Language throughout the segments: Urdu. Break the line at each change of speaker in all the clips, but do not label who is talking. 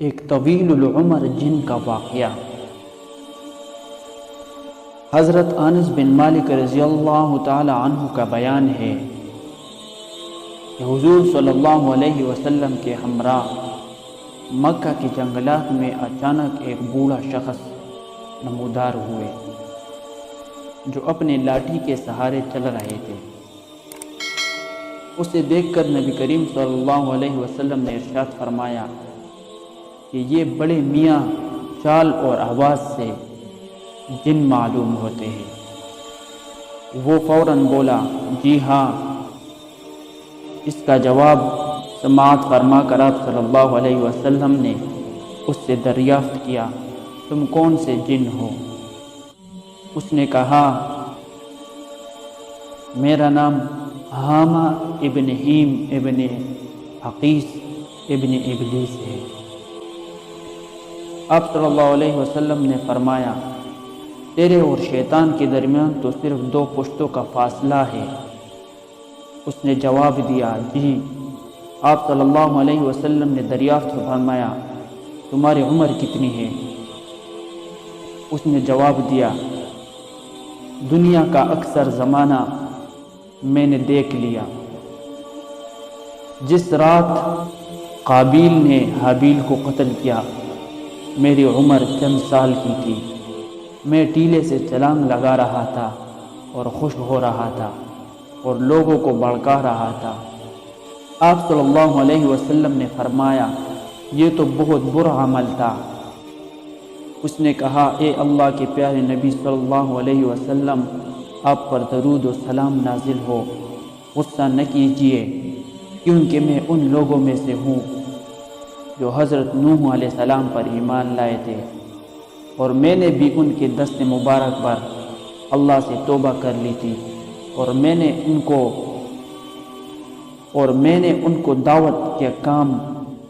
ایک طویل العمر جن کا واقعہ۔ حضرت انس بن مالک رضی اللہ تعالی عنہ کا بیان ہے کہ حضور صلی اللہ علیہ وسلم کے ہمراہ مکہ کے جنگلات میں اچانک ایک بوڑھا شخص نمودار ہوئے جو اپنے لاٹھی کے سہارے چل رہے تھے۔ اسے دیکھ کر نبی کریم صلی اللہ علیہ وسلم نے ارشاد فرمایا کہ یہ بڑے میاں چال اور آواز سے جن معلوم ہوتے ہیں۔ وہ فوراً بولا، جی ہاں۔ اس کا جواب سماعت فرما کر آپ صلی اللہ علیہ وسلم نے اس سے دریافت کیا، تم کون سے جن ہو؟ اس نے کہا، میرا نام حامہ ابن ہیم ابن حقیس ابن ابلیس ہے۔ آپ صلی اللہ علیہ وسلم نے فرمایا، تیرے اور شیطان کے درمیان تو صرف 2 پشتوں کا فاصلہ ہے۔ اس نے جواب دیا، جی۔ آپ صلی اللہ علیہ وسلم نے دریافت فرمایا، تمہاری عمر کتنی ہے؟ اس نے جواب دیا، دنیا کا اکثر زمانہ میں نے دیکھ لیا۔ جس رات قابیل نے حابیل کو قتل کیا، میری عمر چند سال کی تھی۔ میں ٹیلے سے چھلانگ لگا رہا تھا اور خوش ہو رہا تھا اور لوگوں کو بھڑکا رہا تھا۔ آپ صلی اللہ علیہ وسلم نے فرمایا، یہ تو بہت برا عمل تھا۔ اس نے کہا، اے اللہ کے پیارے نبی صلی اللہ علیہ وسلم، آپ پر درود و سلام نازل ہو، غصہ نہ کیجیے، کیونکہ میں ان لوگوں میں سے ہوں جو حضرت نوح علیہ السلام پر ایمان لائے تھے، اور میں نے بھی ان کے دست مبارک پر اللہ سے توبہ کر لی تھی، اور میں نے ان کو دعوت کے کام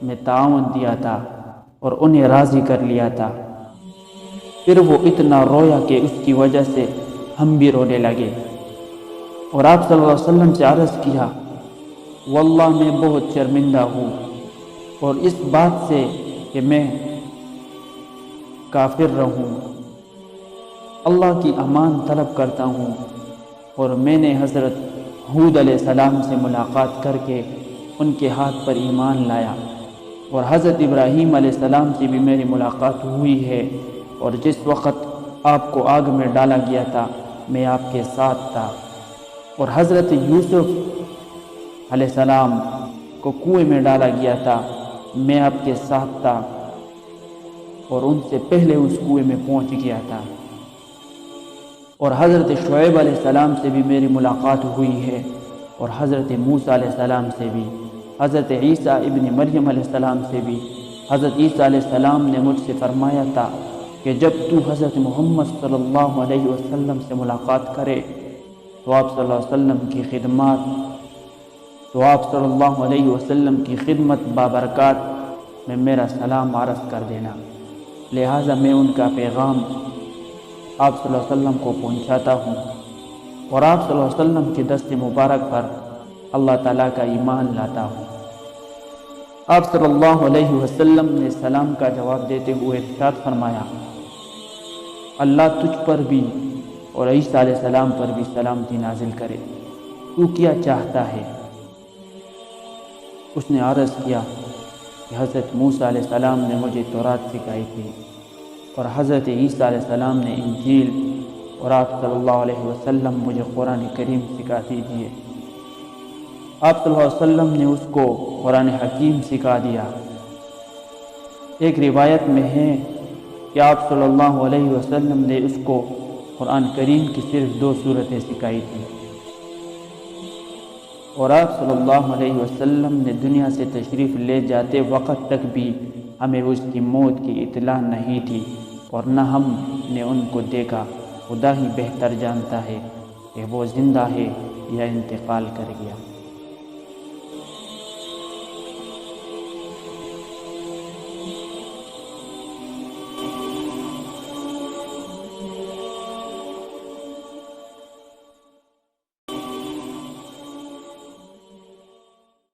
میں تعاون دیا تھا اور انہیں راضی کر لیا تھا۔ پھر وہ اتنا رویا کہ اس کی وجہ سے ہم بھی رونے لگے، اور آپ صلی اللہ علیہ وسلم سے عرض کیا، واللہ میں بہت شرمندہ ہوں اور اس بات سے کہ میں کافر رہوں۔ اللہ کی امان طلب کرتا ہوں، اور میں نے حضرت ہود علیہ السلام سے ملاقات کر کے ان کے ہاتھ پر ایمان لایا، اور حضرت ابراہیم علیہ السلام سے بھی میری ملاقات ہوئی ہے، اور جس وقت آپ کو آگ میں ڈالا گیا تھا میں آپ کے ساتھ تھا، اور حضرت یوسف علیہ السلام کو کنویں میں ڈالا گیا تھا، میں آپ کے ساتھ تھا اور ان سے پہلے اس کنویں میں پہنچ گیا تھا، اور حضرت شعیب علیہ السلام سے بھی میری ملاقات ہوئی ہے، اور حضرت موسیٰ علیہ السلام سے بھی، حضرت عیسیٰ ابن مریم علیہ السلام سے بھی۔ حضرت عیسیٰ علیہ السلام نے مجھ سے فرمایا تھا کہ جب تو حضرت محمد صلی اللہ علیہ وسلم سے ملاقات کرے تو آپ صلی اللہ علیہ وسلم کی خدمت بابرکات میں میرا سلام عرض کر دینا۔ لہٰذا میں ان کا پیغام آپ صلی اللہ علیہ وسلم کو پہنچاتا ہوں، اور آپ صلی اللہ علیہ وسلم کے دست مبارک پر اللہ تعالیٰ کا ایمان لاتا ہوں۔ آپ صلی اللہ علیہ وسلم نے سلام کا جواب دیتے ہوئے ارشاد فرمایا، اللہ تجھ پر بھی اور عیسیٰ علیہ السلام پر بھی سلامتی نازل کرے، تو کیا چاہتا ہے؟ اس نے عرض کیا کہ حضرت موسیٰ علیہ السلام نے مجھے تورات سکھائی تھی، اور حضرت عیسیٰ علیہ السلام نے انجیل، اور آپ صلی اللہ علیہ وسلم مجھے قرآن کریم سکھا دیجیے۔ آپ صلی اللہ علیہ وسلم نے اس کو قرآن حکیم سکھا دیا۔ ایک روایت میں ہے کہ آپ صلی اللہ علیہ وسلم نے اس کو قرآن کریم کی صرف 2 سورتیں سکھائی تھیں، اور آپ صلی اللہ علیہ وسلم نے دنیا سے تشریف لے جاتے وقت تک بھی ہمیں اس کی موت کی اطلاع نہیں تھی، اور نہ ہم نے ان کو دیکھا۔ خدا ہی بہتر جانتا ہے کہ وہ زندہ ہے یا انتقال کر گیا۔